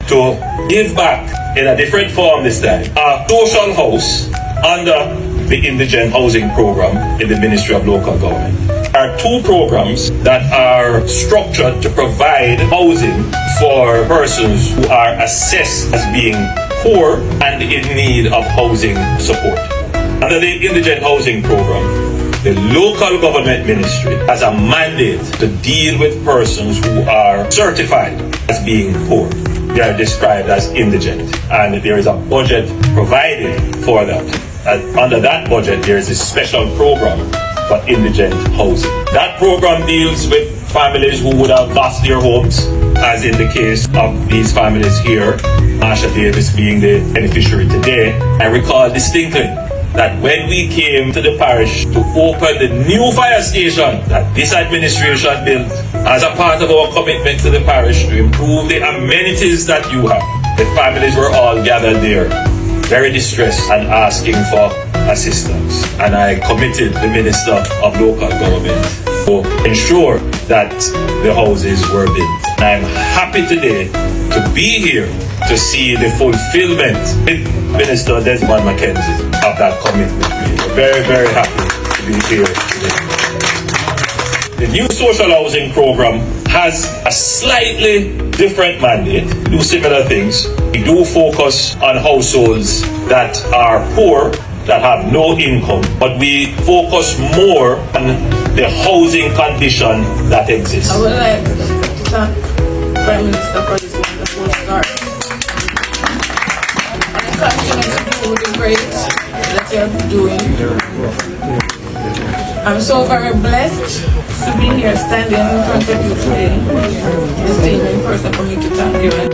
to give back in a different form this time. A social house under the indigent housing program in the Ministry of Local Government. There are two programs that are structured to provide housing for persons who are assessed as being poor and in need of housing support. Under the indigent housing program, the local government ministry has a mandate to deal with persons who are certified as being poor. They are described as indigent, and there is a budget provided for that. And under that budget, there is a special program for indigent housing. That program deals with families who would have lost their homes, as in the case of these families here, Marsha Davis being the beneficiary today. I recall distinctly that when we came to the parish to open the new fire station that this administration built as a part of our commitment to the parish to improve the amenities that you have, the families were all gathered there, very distressed and asking for assistance. And I committed the Minister of Local Government to ensure that the houses were built. And I'm happy today to be here to see the fulfillment with Minister Desmond McKenzie of that commitment. We're very, very happy to be here today. The new social housing program has a slightly different mandate, do similar things. We do focus on households that are poor, that have no income, but we focus more on the housing condition that exists. I would like to thank Prime Minister for this wonderful start. And continue to do the great that you're doing. I'm so very blessed to be here standing in front of you today. It's the in person for me to thank you.